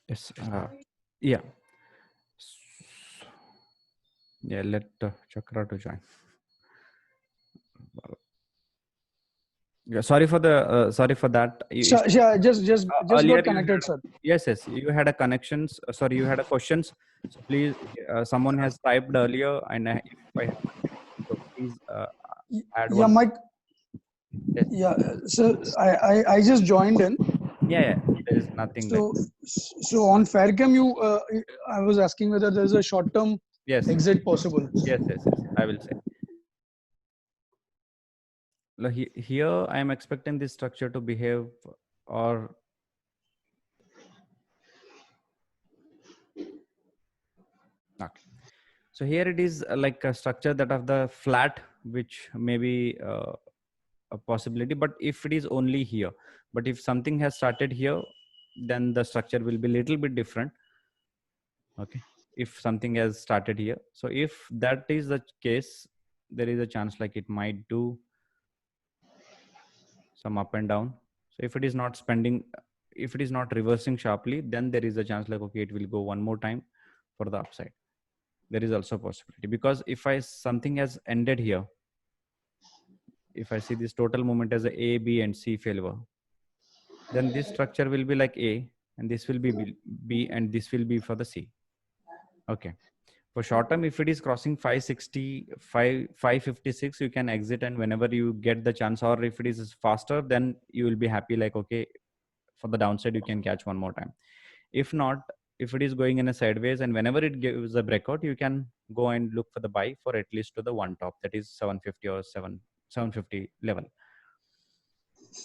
Yes. Yeah. Yeah. Let Chakra to join. Yeah, sorry for that. Sure, just Earlier got you connected, had sir. yes, you had a connections. Sorry, you had a questions. So please, someone has typed earlier, and if I have unmuted, so please add Yeah, one. Mike. Yes. Yeah, so I just joined in. Yeah. There is nothing like. So on Faircam, I was asking whether there is a short-term Yes. exit possible. Yes. I will say. Here, I am expecting this structure to behave, or okay. So here it is like a structure that of the flat, which may be a possibility, but if it is only here, but if something has started here, then the structure will be little bit different. Okay. If something has started here. So if that is the case, there is a chance like it might do some up and down. So if it is not if it is not reversing sharply, then there is a chance like, okay, it will go one more time for the upside. There is also a possibility, because if something has ended here, if I see this total movement as a B and C failure, then this structure will be like A, and this will be B, and this will be for the C. Okay. For short term, if it is crossing 560, 556, you can exit, and whenever you get the chance, or if it is faster, then you will be happy like, okay, for the downside, you can catch one more time. If not, if it is going in a sideways, and whenever it gives a breakout, you can go and look for the buy for at least to the one top, that is 750 or 750 level.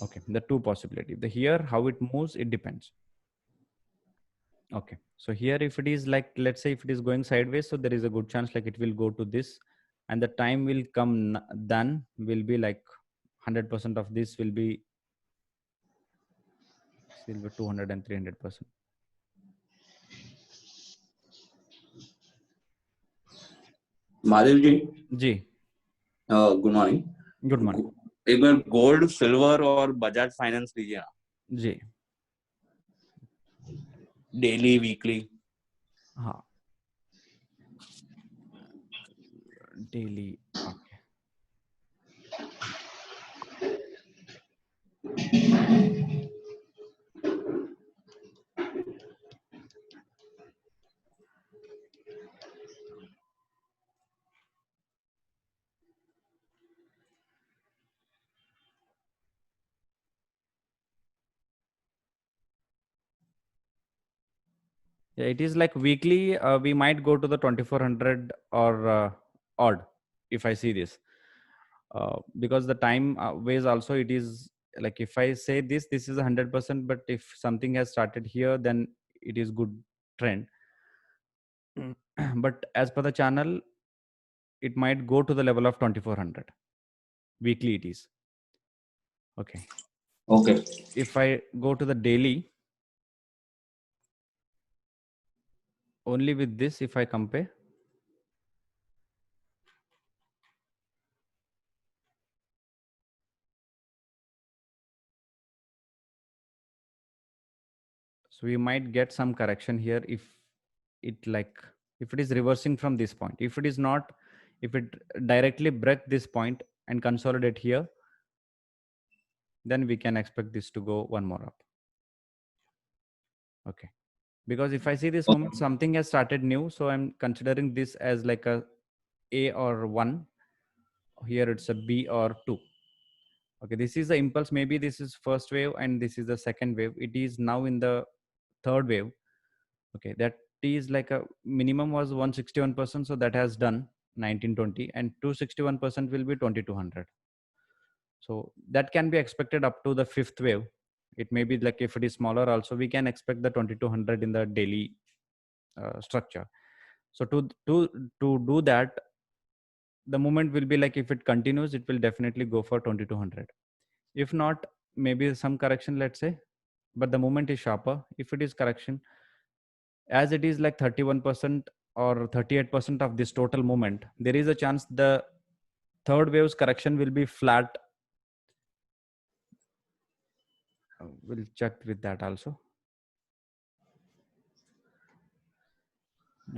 Okay, the two possibility. The here how it moves, it depends. Okay, so here if it is like, let's say if it is going sideways, so there is a good chance like it will go to this, and the time will come then will be like 100% of this will be silver 200 and 300%. Mahadev ji ji good morning. Good morning. एक बार gold, silver और Bajaj finance लीजिए ना जी. Daily, weekly. हाँ, daily. Okay. Yeah, it is like weekly. We might go to the 2400 or odd if I see this, because the time ways also it is like, if I say this is 100%, but if something has started here, then it is good trend. But as per the channel, it might go to the level of 2400 weekly. It is okay. Okay. If I go to the daily, only with this, if I compare, so we might get some correction here if it like, if it is reversing from this point. If it is not, if it directly break this point and consolidate here, then we can expect this to go one more up. Okay, because if I see this moment, something has started new, so I'm considering this as like a or 1. Here it's a B or 2. Okay, this is the impulse. Maybe this is first wave and this is the second wave. It is now in the third wave. Okay, that is like a minimum was 161%, so that has done 1920, and 261% will be 2200. So that can be expected up to the fifth wave. It may be like, if it is smaller also, we can expect the 2200 in the daily structure. So to do that, the movement will be like, if it continues, it will definitely go for 2200. If not, maybe some correction, let's say, but the movement is sharper. If it is correction, as it is like 31% or 38% of this total movement, there is a chance the third wave's correction will be flat. We'll check with that also.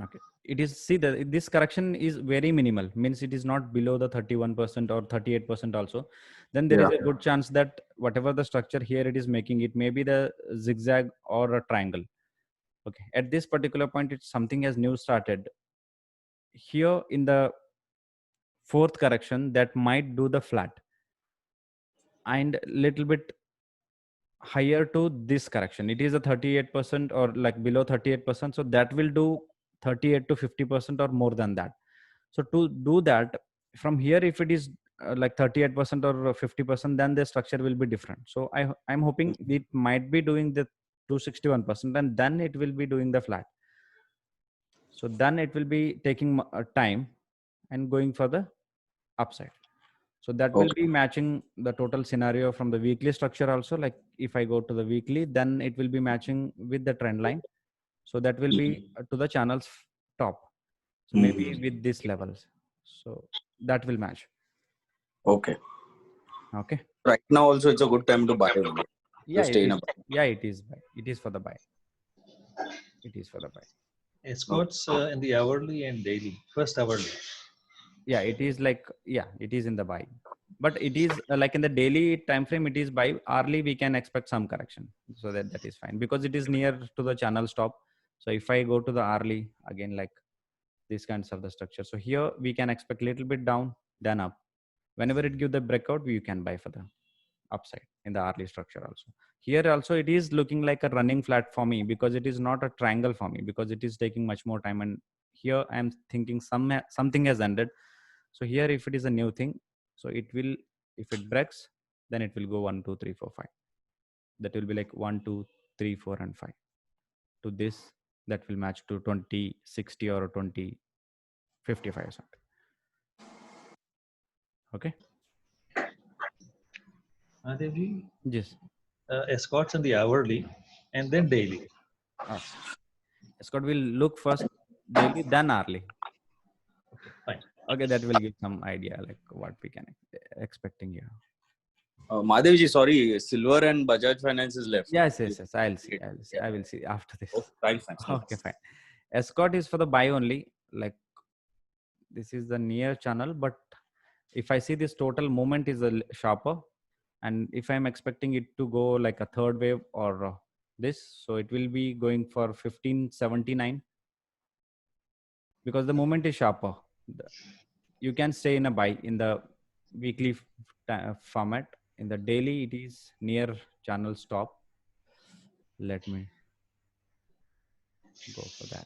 Okay. It is, see, this correction is very minimal, means it is not below the 31% or 38% also. Then there is a good chance that whatever the structure here it is making, it may be the zigzag or a triangle. Okay. At this particular point, it's something as new started. Here in the fourth correction, that might do the flat and little bit higher to this correction. It is a 38% or like below 38%. So that will do 38 to 50% or more than that. So to do that from here, if it is like 38% or 50%, then the structure will be different. So I'm hoping it might be doing the 261% and then it will be doing the flat. So then it will be taking time and going for the upside. So that will be matching the total scenario from the weekly structure also. Like if I go to the weekly, then it will be matching with the trend line. So that will be to the channel's top. So maybe with these levels. So that will match. Okay. Okay. Right now also it's a good time to buy only. Yeah, stay in a yeah, it is buy. It is for the buy. It is for the buy. Escorts in the hourly and daily. First hourly. Yeah, it is like, yeah, it is in the buy. But it is like in the daily time frame, it is buy. Hourly, we can expect some correction. So that is fine because it is near to the channel stop. So if I go to the hourly, again, like these kinds of the structure. So here we can expect little bit down, then up. Whenever it give the breakout, you can buy for the upside in the hourly structure also. Here also it is looking like a running flat for me because it is not a triangle for me because it is taking much more time. And here I'm thinking something has ended. So here if it is a new thing, so it will, if it breaks, then it will go 1, 2, 3, 4, 5. That will be like 1, 2, 3, 4, and 5. To this, that will match to 2060 or 2055 or something. Okay. Madhavji, Yes. escorts in the hourly and then daily. Okay. Scott will look first daily, then hourly. Fine. Okay, that will give some idea like what we can expecting here. Madhavji, sorry, Silver and Bajaj Finance is left. Yes. I'll see. I will see after this. Okay, thanks. Okay, fine. Escort is for the buy only. Like this is the near channel, but if I see this total movement is a sharper, and if I'm expecting it to go like a third wave or this, so it will be going for 1579 because the movement is sharper. You can stay in a buy in the weekly format. In the daily, it is near channel stop. Let me go for that.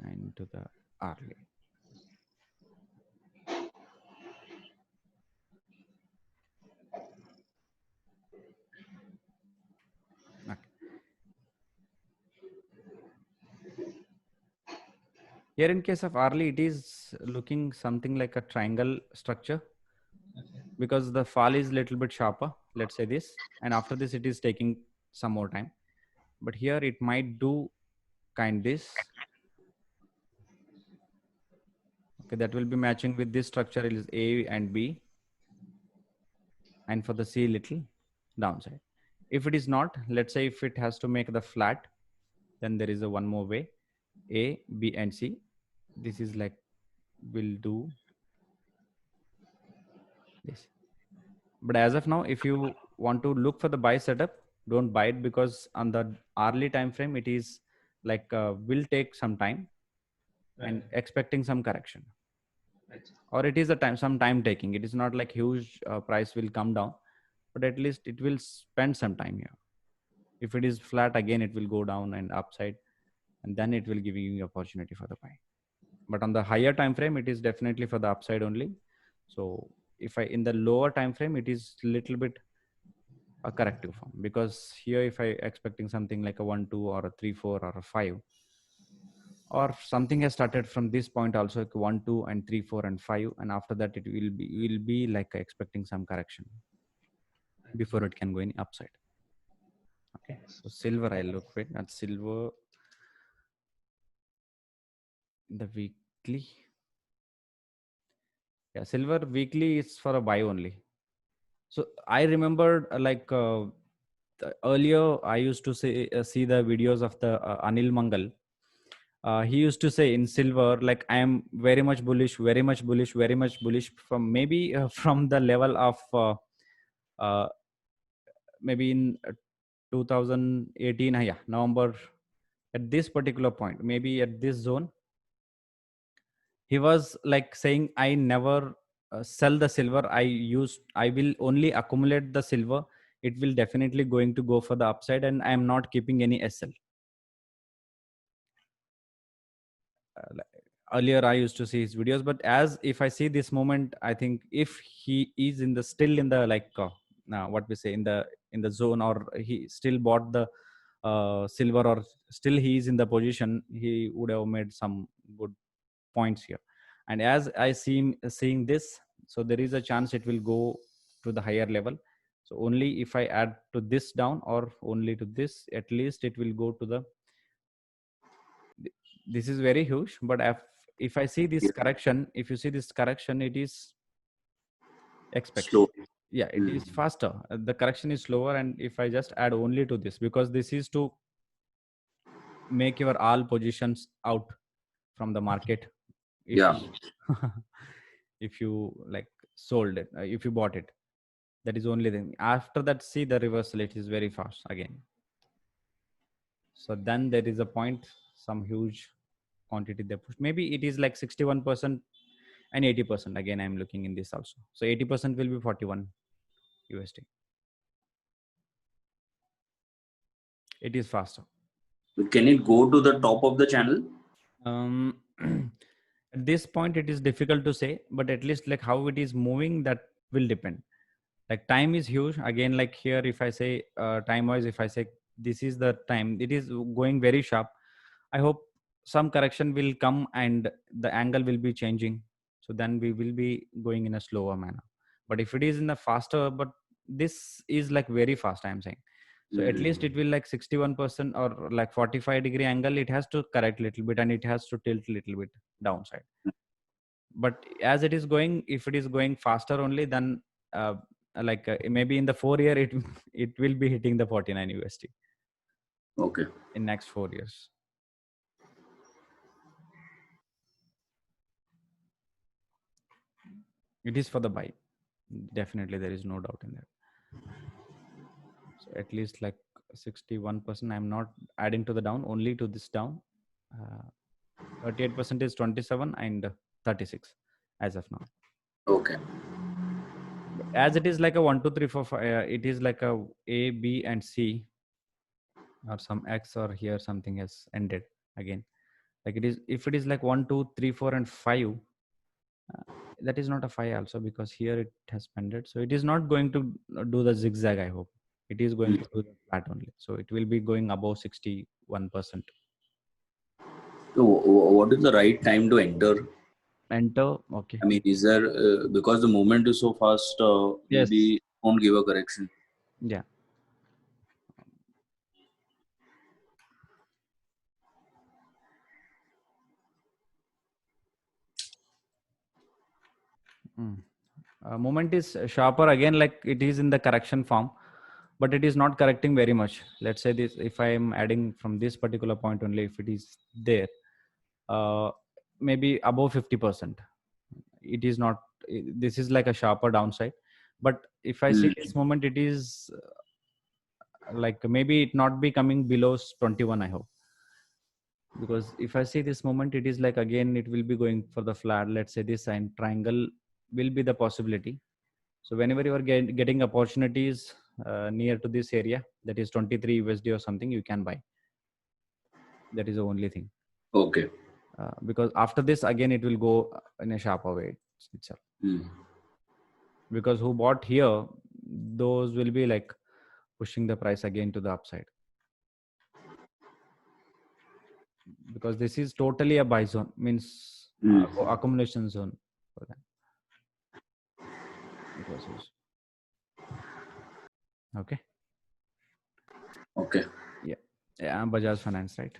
And to the hourly. Okay. Here in case of hourly, it is looking something like a triangle structure because the fall is little bit sharper. Let's say this, and after this, it is taking some more time. But here it might do kind this. Okay, that will be matching with this structure. It is A and B, and for the C, little downside. If it is not, let's say if it has to make the flat, then there is a one more way. A, B, and C. This is like will do this. But as of now, if you want to look for the buy setup, don't buy it because on the hourly time frame, it is like will take some time and expecting some correction. Or it is some time taking. It is not like huge price will come down, but at least it will spend some time here. If it is flat again, it will go down and upside, and then it will give you opportunity for the buy. But on the higher time frame, it is definitely for the upside only. So if I in the lower time frame, it is little bit a corrective form because here if I expecting something like a 1, 2 or a 3, 4 or a 5, or something has started from this point also like 1, 2 and 3, 4 and 5, and after that it will be like expecting some correction before it can go any upside. Okay, so silver, I look at silver, the weekly. Yeah, silver weekly is for a buy only. So I remembered earlier I used to see the videos of the Anil Mangal. He used to say in silver, like, I am very much bullish, very much bullish, very much bullish, from maybe from the level of uh, maybe in 2018, yeah, November, at this particular point, maybe at this zone, he was like saying, I never sell the silver. I will only accumulate the silver. It will definitely going to go for the upside, and I am not keeping any SL. Earlier I used to see his videos, but as if I see this moment, I think if he is in the still in the what we say, in the zone, or he still bought the silver, or still he is in the position, he would have made some good points here. And as I see him seeing this, so there is a chance it will go to the higher level. So only if I add to this down, or only to this, at least it will go to the, this is very huge. But if I see this correction, if you see this correction, it is expect, Slow. yeah, it is faster. The correction is slower. And if I just add only to this, because this is to make your all positions out from the market, if Yeah. if you like sold it, if you bought it, that is only thing. After that, see the reversal, it is very fast again. So then there is a point, some huge quantity they push, maybe it is like 61% and 80%. Again, I'm looking in this also. So 80% will be 41 USD. It is faster. Can it go to the top of the channel? At this point, it is difficult to say, but at least like how it is moving, that will depend. Like time is huge. Again, like here, if I say time wise, if I say this is the time, it is going very sharp. I hope some correction will come and the angle will be changing. So then we will be going in a slower manner. But if it is in a faster, but this is like very fast, I'm saying. So at least it will like 61% or like 45-degree angle. It has to correct a little bit, and it has to tilt a little bit downside. But as it is going, if it is going faster only, then maybe in the 4 year, it will be hitting the 49 USD. Okay. In next 4 years. It is for the buy. Definitely, there is no doubt in that. So at least like 61%, I'm not adding to the down, only to this down. 38% is 27 and 36 as of now. Okay. As it is like a 1 2 3 4 5, it is like a B and C, or some X, or here something has ended again. Like it is, if it is like 1 2 3 4 and 5, that is not a 5 also, because here it has ended. So it is not going to do the zigzag, I hope. It is going to do the flat only. So it will be going above 61%. So what is the right time to enter? Enter, okay. I mean, is there because the movement is so fast, Yes. maybe won't give a correction. Yeah. Moment is sharper again, like it is in the correction form, but it is not correcting very much. Let's say this, if I am adding from this particular point only, if it is there, maybe above 50%, it is not, this is like a sharper downside. But if I see this moment, it is like maybe it not be coming below 21, I hope. Because if I see this moment, it is like, again, it will be going for the flat. Let's say this, and triangle will be the possibility. So whenever you are getting opportunities near to this area, that is 23 USD or something, you can buy. That is the only thing. Okay. Because after this, again, it will go in a sharper way itself. Because who bought here, those will be like pushing the price again to the upside. Because this is totally a buy zone, means accumulation zone for them. It was used. Okay. Okay. Yeah. Bajaj Finance, right?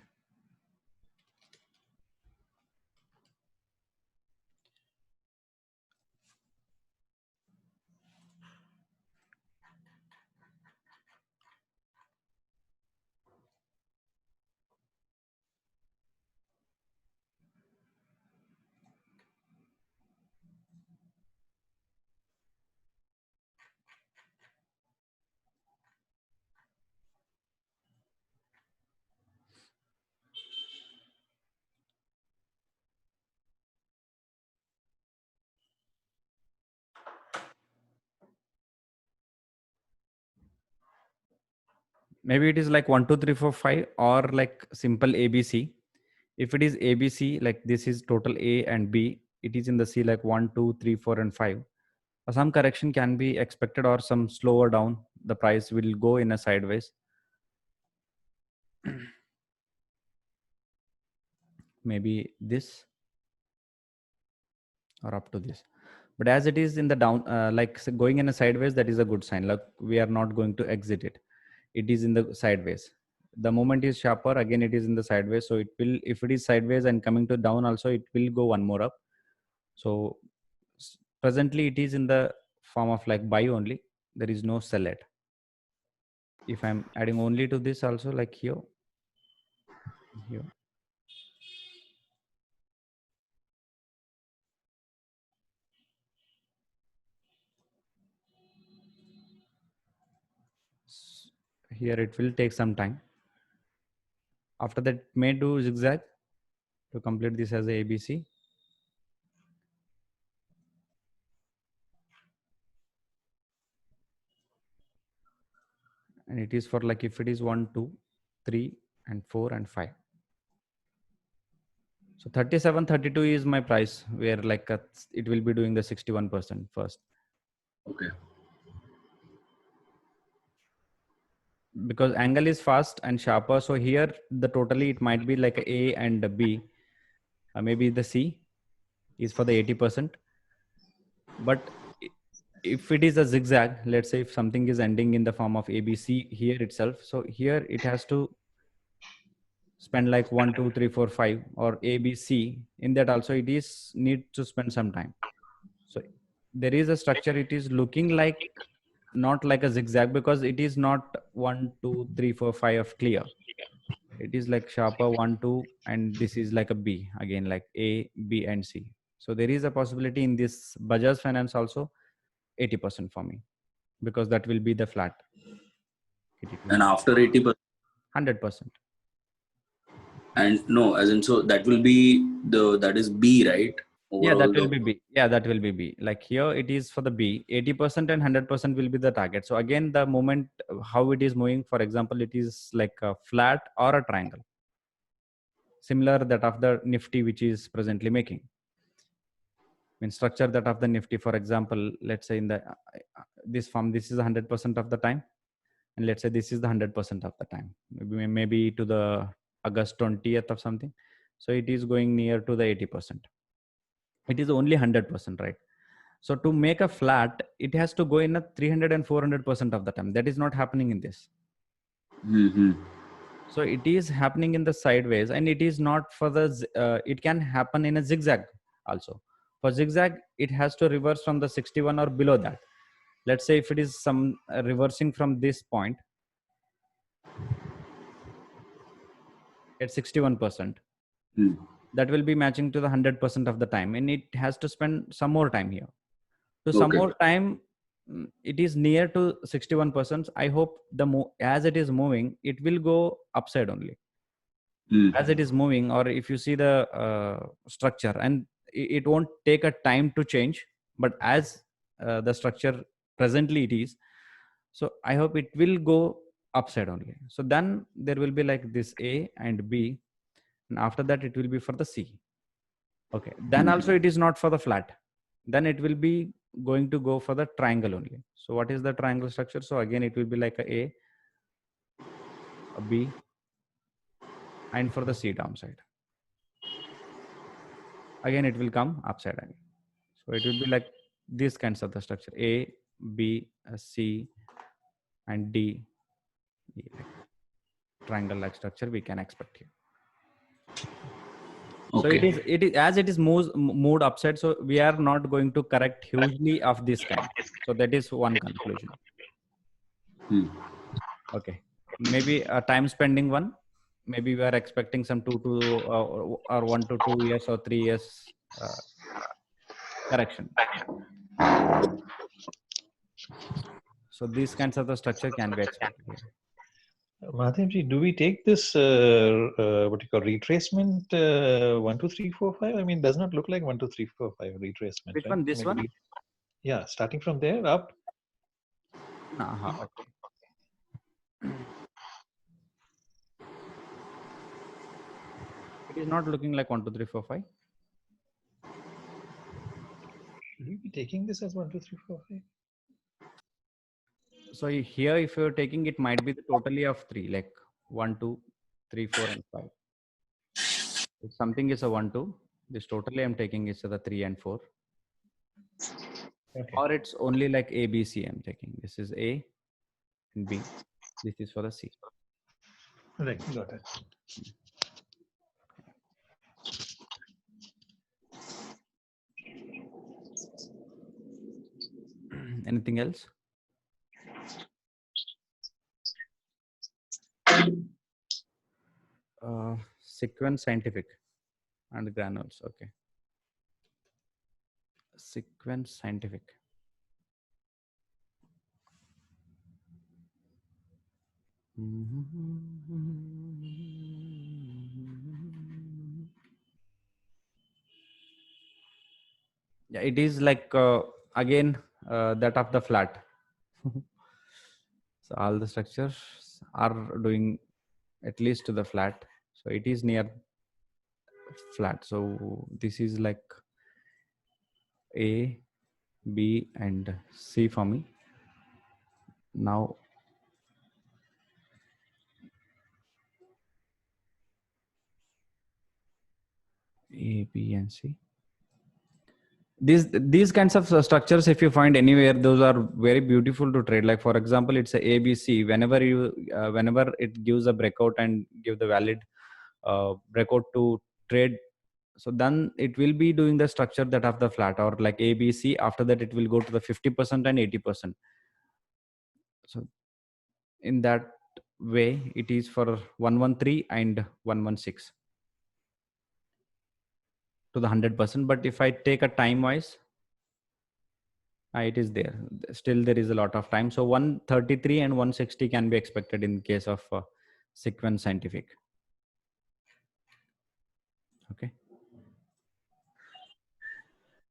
maybe it is like 1 2 3 4 5 or like simple ABC. If it is ABC, like this is total A and B, it is in the C like 1 2 3 4 and 5. Some correction can be expected or some slower down. The price will go in a sideways. Maybe this or up to this. But as it is in the down, going in a sideways, that is a good sign. Like we are not going to exit it. It is in the sideways. The moment is sharper, again it is in the sideways. So it will, if it is sideways and coming to down also, it will go one more up. So presently it is in the form of like buy only. There is no sell it. If I'm adding only to this also, like here. Here it will take some time. After that, may do zigzag to complete this as a ABC. And it is for like if it is 1 2 3 and 4 and 5. So 37 32 is my price, where like it will be doing the 61% first. Okay. Because angle is fast and sharper, so here the totally it might be like A and B. Maybe the C is for the 80%. But if it is a zigzag, let's say if something is ending in the form of ABC here itself, so here it has to spend like 1 2 3 4 5 or ABC. In that also it is need to spend some time. So there is a structure, it is looking like not like a zigzag because it is not 1 2 3 4 5 of clear. It is like sharper 1 2 and this is like a B again, like A B and C. So there is a possibility in this Bajaj Finance also 80% for me, because that will be the flat. And after 80%. 100%. And no, as in, so that will be that is B, right? Yeah, that will be B. Yeah, that will be B. Like here it is for the B, 80% and 100% will be the target. So again, the moment how it is moving, for example, it is like a flat or a triangle. Similar that of the Nifty, which is presently making. I mean, structure that of the Nifty, for example, let's say in the this form, this is 100% of the time. And let's say this is the 100% of the time. Maybe to the August 20th or something. So it is going near to the 80%. It is only 100%, right? So to make a flat, it has to go in a 300 and 400% of the time. That is not happening in this. Mm-hmm. So it is happening in the sideways, and it is not for the, it can happen in a zigzag also. For zigzag, it has to reverse from the 61 or below that. Let's say if it is some reversing from this point at 61%, that will be matching to the 100% of the time, and it has to spend some more time here. So some more time, it is near to 61%. I hope as it is moving, it will go upside only. As it is moving, or if you see the structure, and it won't take a time to change, but as the structure presently it is, so I hope it will go upside only. So then there will be like this A and B, and after that it will be for the C. Okay, then also it is not for the flat, then it will be going to go for the triangle only. So what is the triangle structure? So again it will be like a B, and for the C downside again it will come upside again. So it will be like these kinds of the structure: A, B, C, and D. Like triangle like structure we can expect here. So it is as it is moved upside, so we are not going to correct hugely of this kind. So that is one conclusion. Okay, maybe a time spending one. Maybe we are expecting some 2 to or 1 to 2 years or 3 years correction. So these kinds of the structure can be expected here. Madhavji, do we take this what you call retracement 1 2 3 4 5? I mean, does not look like 1 2 3 4 5 retracement. Which right? one? This I mean, one? Yeah, starting from there up. Okay. It is not looking like 1, 2, 3, 4, 5. Should we be taking this as 1, 2, 3, 4, 5? So here, if you're taking, it might be the totally of 3, like 1, 2, 3, 4, and 5. If something is a 1, 2, this totally I'm taking is the 3 and 4. Okay. Or it's only like A, B, C I'm taking. This is A and B. This is for the C. Right. Got it. Anything else? Sequence scientific and granules. Okay. Sequence scientific. Yeah, it is like again that of the flat. So all the structures are doing at least to the flat. So it is near flat. So this is like A, B, and C for me. Now A, B, and C. These kinds of structures, if you find anywhere, those are very beautiful to trade. Like for example, it's a ABC. Whenever it gives a breakout and give the valid breakout to trade, so then it will be doing the structure that of the flat, or like ABC. After that, it will go to the 50% and 80%. So in that way, it is for 113 and 116 to the 100%. But if I take a time wise, it is there. Still, there is a lot of time. So 133 and 160 can be expected in case of sequence scientific. Okay.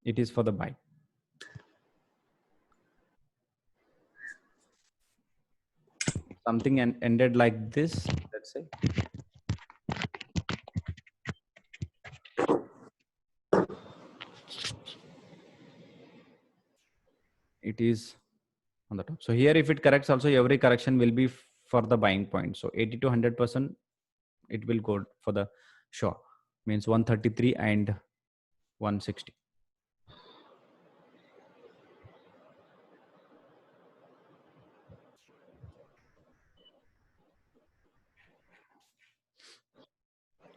It is for the buy. Something ended like this, let's say. It is on the top. So here, if it corrects also, every correction will be for the buying point. So 80 to 100%, it will go for the sure. Means 133 and 160.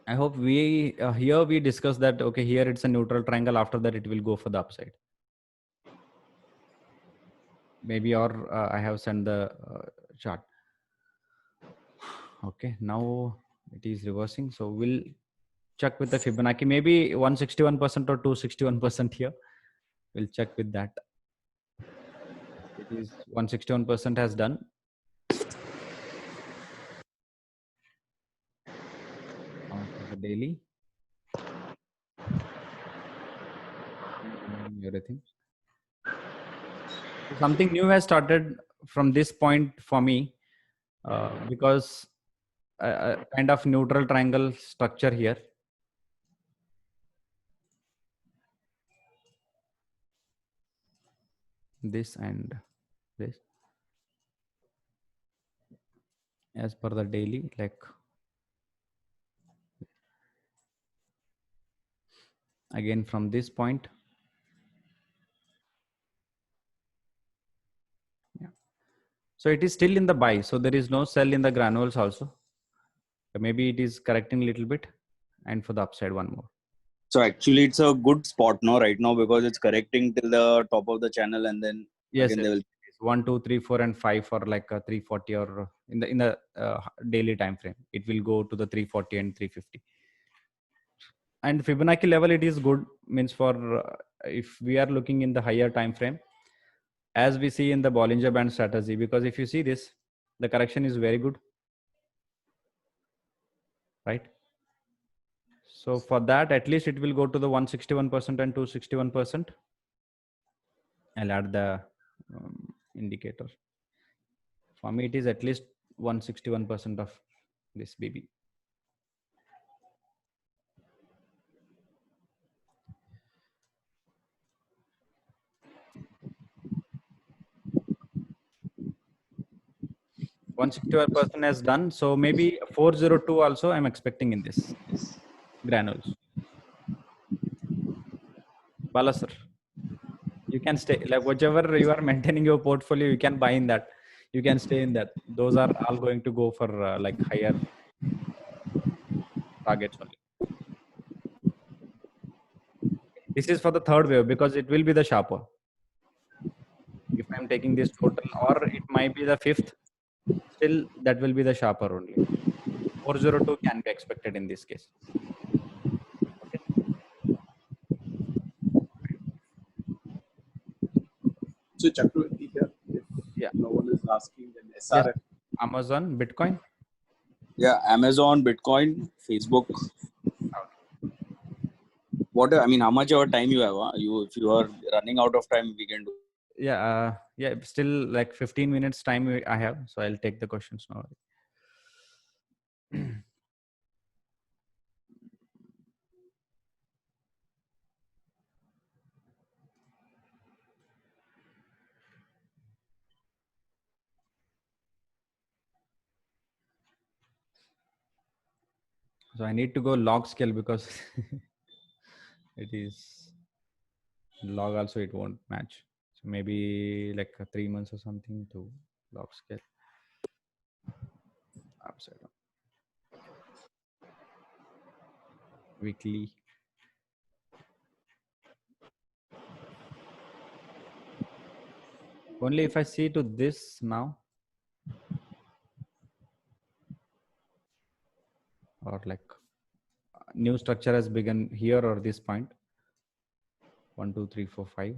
I hope we here we discussed that. Okay, here it's a neutral triangle. After that, it will go for the upside. Maybe, or I have sent the chart. Okay, now it is reversing. So we'll check with the Fibonacci. Maybe 161% or 261% here. We'll check with that. It is 161% has done. The daily. Everything. Something new has started from this point for me because a kind of neutral triangle structure here. This and this. As per the daily, like again from this point. Yeah. So it is still in the buy. So there is no sell in the granules also. So maybe it is correcting a little bit, and for the upside one more. So actually, it's a good spot now, right now, because it's correcting till the top of the channel, and then Yes, again yes. they will. 1, 2, 3, 4, and 5 for like a 340, or in the daily time frame, it will go to the 340 and 350. And Fibonacci level, it is good. Means for if we are looking in the higher time frame, as we see in the Bollinger Band strategy, because if you see this, the correction is very good, right? So for that, at least it will go to the 161% and 261%. I'll add the indicator. For me, it is at least 161% of this BB. 161% has done. So maybe 402 also I'm expecting in this granules. Bala sir, you can stay like whichever you are maintaining your portfolio, you can buy in that. You can stay in that. Those are all going to go for like higher targets only. This is for the third wave because it will be the sharper. If I'm taking this total, or it might be the fifth, still that will be the sharper only. 402 can be expected in this case. Okay. So Chakravarti here, if Yeah. no one is asking, then SRF. Yes. Amazon, Bitcoin. Yeah, Amazon, Bitcoin, Facebook. What I mean, how much of time you have? If you are running out of time, we can do. Yeah. Yeah. Still like 15 minutes time I have, so I'll take the questions now. So I need to go log scale because it is log also it won't match. So maybe like 3 months or something to log scale. Upside down. Weekly. Only if I see to this now, or like new structure has begun here or this point. 1, 2, 3, 4, 5.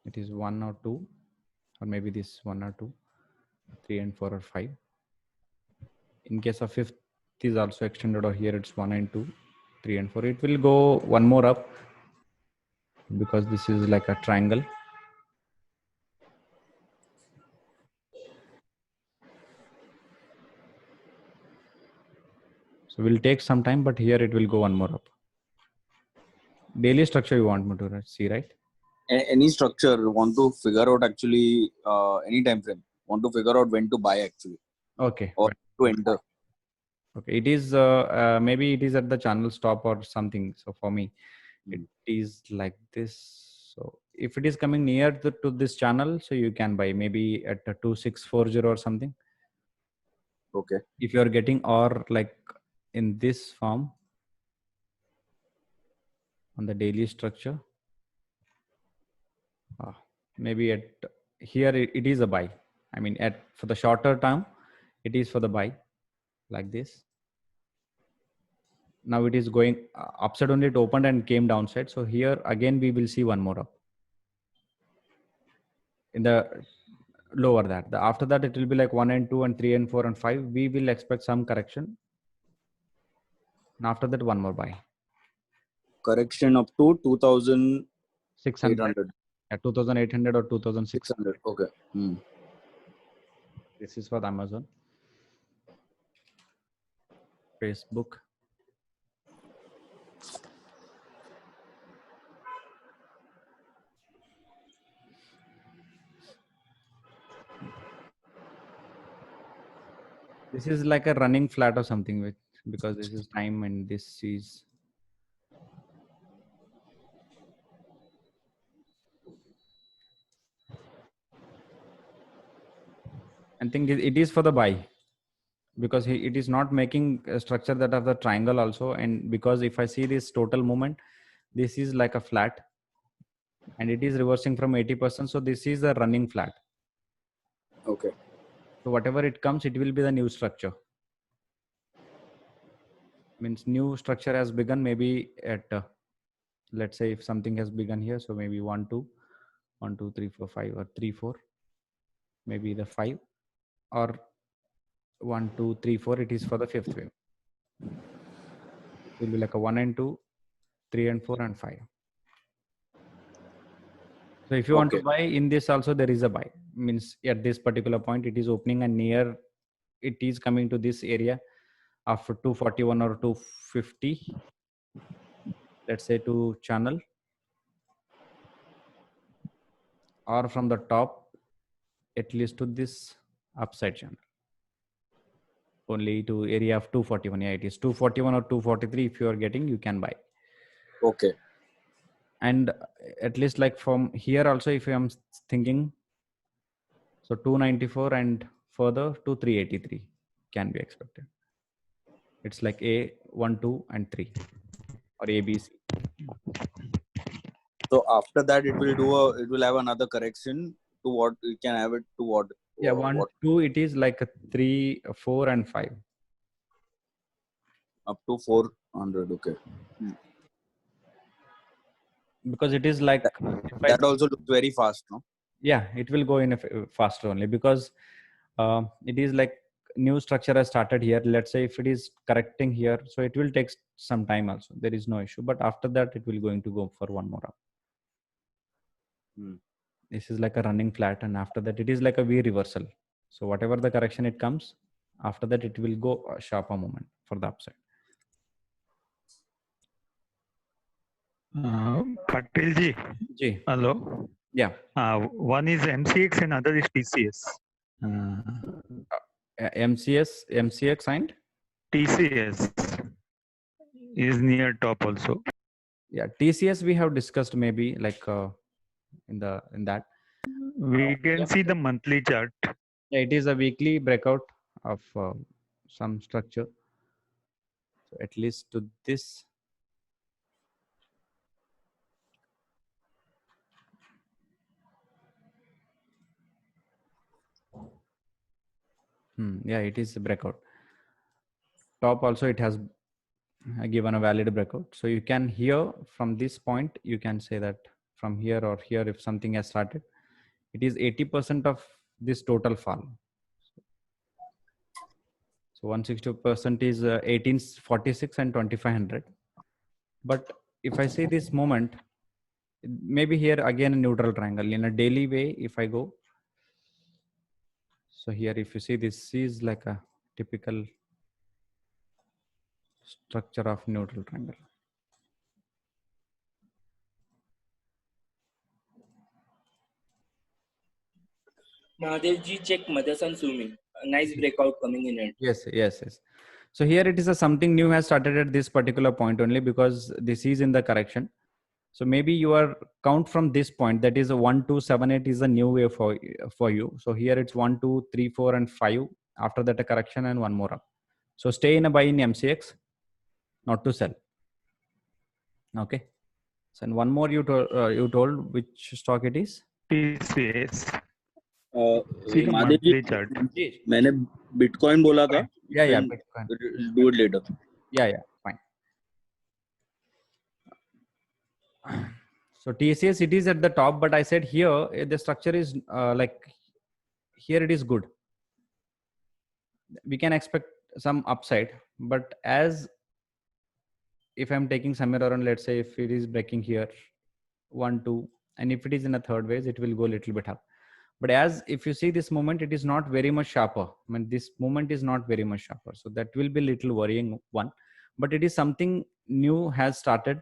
It is 1 or 2, or maybe this 1 or 2, 3 and 4 or 5. In case of fifth is also extended, or here it's 1 and 2, 3 and 4. It will go one more up because this is like a triangle. So we'll take some time, but here it will go one more up. Daily structure you want me to see, right? Any structure want to figure out actually any time frame. Want to figure out when to buy actually Okay. or to enter. Okay. It is maybe it is at the channel stop or something. So for me, it is like this. So if it is coming near to this channel, so you can buy maybe at 2640 or something. Okay. If you are getting or like in this form on the daily structure, maybe at here it is a buy. I mean, for the shorter term, it is for the buy like this. Now it is going upside only. It opened and came downside. So here again we will see one more up in the lower that. After that it will be like 1 and 2 and 3 and 4 and 5. We will expect some correction. And after that one more buy. Correction up to 600. 2,800. 2,800 or 2,600. 600. Okay. This is for the Amazon. Facebook. This is like a running flat or something with, because this is time and this is. I think it is for the buy, because it is not making a structure that of the triangle also. And because if I see this total movement, this is like a flat and it is reversing from 80%. So this is a running flat. Okay. So whatever it comes, it will be the new structure. Means new structure has begun maybe at, let's say if something has begun here. So maybe 1, 2, 1, 2, 3, 4, 5 or 3, 4, maybe the 5 or 1, 2, 3, 4. It is for the fifth wave. It will be like a 1 and 2, 3 and 4 and 5. So if you want to buy in this also, there is a buy. means at this particular point it is opening, and near it is coming to this area after 241 or 250, let's say, to channel, or from the top at least to this upside channel, only to area of 241. Yeah, it is 241 or 243. If you are getting, you can buy. Okay. And at least like from here also, if I'm thinking, so 294 and further to 383 can be expected. It's like A, 1, 2 and 3, or A, B, C. So after that, it will have another correction to what we can have it to what. Yeah, 1, 2, it is like a 3, 4 and 5. Up to 400. Okay. Because it is like, That also looks very fast, no? yeah, it will go in a faster only, because it is like new structure has started here. Let's say if it is correcting here, so it will take some time also. There is no issue, but after that it will going to go for one more up. This is like a running flat, and after that it is like a V reversal. So whatever the correction it comes, after that it will go a sharper movement for the upside. Patel ji, Ji. hello. Yeah. One is MCX and other is TCS. MCX and TCS is near top also. yeah, TCS we have discussed maybe like in that. We can see the monthly chart. Yeah, it is a weekly breakout of some structure. So at least to this. Yeah, it is a breakout. Top also it has given a valid breakout. So you can here from this point, you can say that from here or here, if something has started, it is 80% of this total fall. So 160% is 1846 and 2500. But if I say this moment, maybe here again a neutral triangle in a daily way. If I go, so here if you see, this is like a typical structure of neutral triangle. Mahadev ji, check Motherson Sumi. A nice breakout coming in it. Yes. So here it is something new has started at this particular point only, because this is in the correction. So maybe your count from this point, that is a 1, 2, 7, 8 is a new way for you. So here it's 1, 2, 3, 4 and 5. After that a correction and one more up. So stay in a buy in MCX, not to sell. Okay. So and one more you told which stock it is? TCS. See the monthly chart. मैंने Bitcoin बोला था. Yeah, Bitcoin. Do it later. Yeah, fine. So TCS, it is at the top, but I said here the structure is like here it is good. We can expect some upside, but as if I'm taking somewhere around, let's say if it is breaking here 1, 2, and if it is in a third wave, it will go a little bit up. But as if you see this moment, it is not very much sharper. I mean, this moment is not very much sharper. So that will be a little worrying one, but it is something new has started,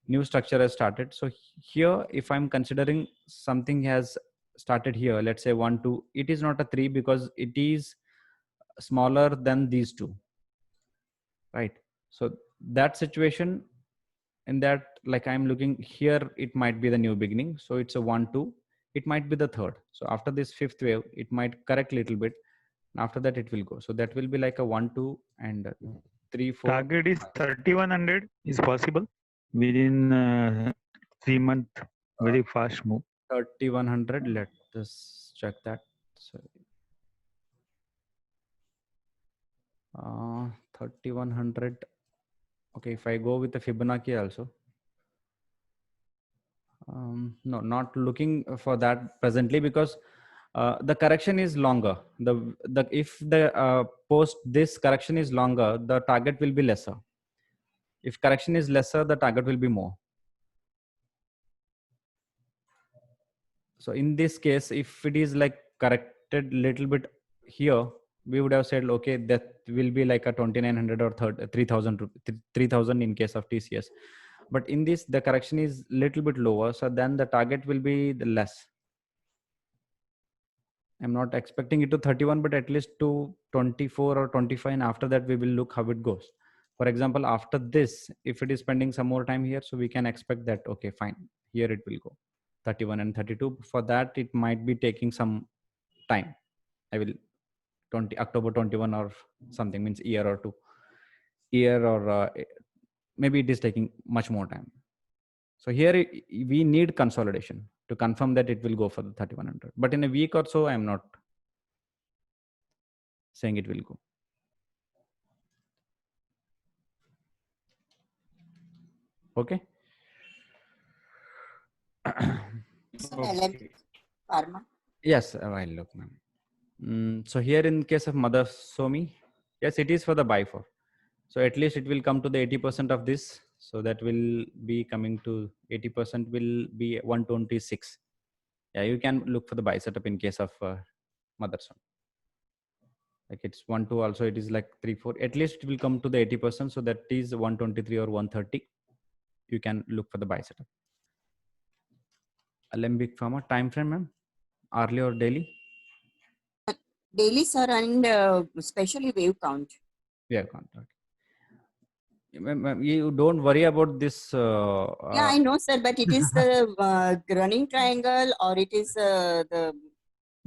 new structure has started. So here, if I'm considering something has started here, let's say 1, 2, it is not a 3 because it is smaller than these two, right? So that situation, in that, like I'm looking here, it might be the new beginning. So it's a 1, 2. It might be the third. So after this fifth wave, it might correct a little bit. After that, it will go. So that will be like a 1, 2 and 3, 4. Target is 3100 is possible within 3 month. Very fast move. 3100. Let us check that. So 3100. Okay, if I go with the Fibonacci also. No, not looking for that presently, because the correction is longer. If the post this correction is longer, the target will be lesser. If correction is lesser, the target will be more. So in this case, if it is like corrected little bit here, we would have said, okay, that will be like a 2900 or 3000 in case of TCS. But in this, the correction is little bit lower. So then the target will be the less. I'm not expecting it to 31, but at least to 24 or 25. And after that, we will look how it goes. For example, after this, if it is spending some more time here, so we can expect that, okay, fine, here it will go 31 and 32. For that, it might be taking some time. I will October 21 or something, means year or two, or maybe it is taking much more time. So here we need consolidation to confirm that it will go for the 3100. But in a week or so, I'm not saying it will go. Okay. Okay. Pharma. Yes, I'll look, ma'am. So here in case of Motherson, yes, it is for the buy for. So at least it will come to the 80% of this. So that will be coming to 80% will be 126. Yeah, you can look for the buy setup in case of Motherson. Like it's 1, 2 also, it is like 3, 4. At least it will come to the 80%. So that is 123 or 130. You can look for the buy setup. Alembic Pharma, time frame, ma'am? Hourly or daily? Daily, sir, and especially wave count. Yeah, contract. Ma'am, you don't worry about this. Yeah, I know, sir, but it is the running triangle, or it is the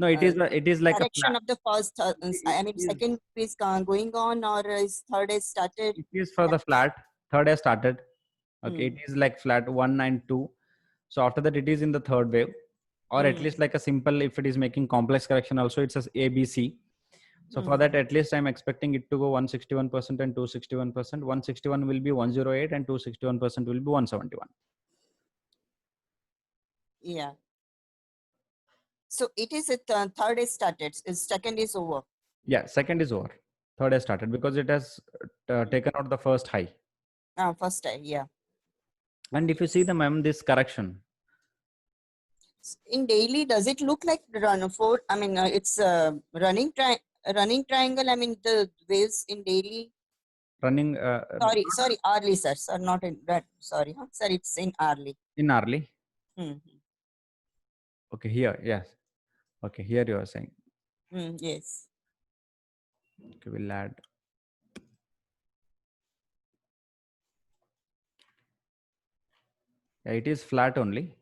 No, it is like a direction flat. of the first. I mean, second is going on, or is third is started. It is for the flat. Third has started. Okay, it is like flat 1 and 2. So after that, it is in the third wave, or at least like a simple. If it is making complex correction, also it says ABC. So for that, at least I'm expecting it to go 161% and 261%. 161 will be 108 and 261% will be 171. Yeah. So it is third is started. Second is over. Yeah, second is over. Third has started because it has taken out the first high. First time, yeah. And if you see the ma'am, this correction. In daily, does it look like run for? I mean, it's running triangle. I mean, the waves in daily. Running. Sorry, hourly, sir. Sir, not in that. Sorry, huh? Sir, it's in hourly. In hourly. Mm-hmm. Okay, here, yes. Okay, here you are saying. Yes. Okay, we'll add. Yeah, it is flat only.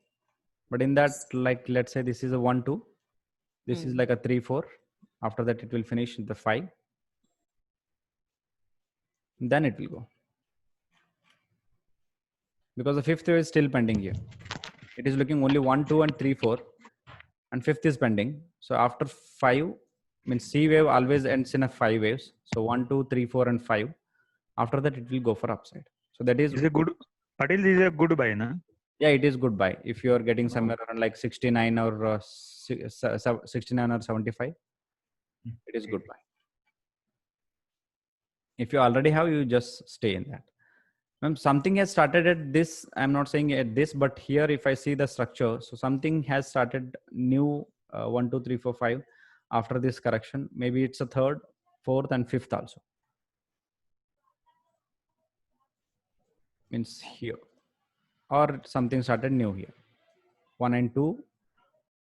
But in that, like, let's say this is a 1, 2. This is like a 3, 4. After that, it will finish in the 5. Then it will go. Because the fifth wave is still pending here. It is looking only 1, 2, and 3, 4. And fifth is pending. So after 5, means C wave always ends in a 5 waves. So 1, 2, 3, 4, and 5. After that, it will go for upside. So that is a good. Patil is a good buy, na? Yeah, it is good buy. If you are getting somewhere around like 69 or 69 or 75, it is good buy. If you already have, you just stay in that. Ma'am, something has started at this. I'm not saying at this, but here, if I see the structure, so something has started new 1, 2, 3, 4, 5 after this correction. Maybe it's a third, fourth, and fifth also. Means here, or something started new here. 1 and 2,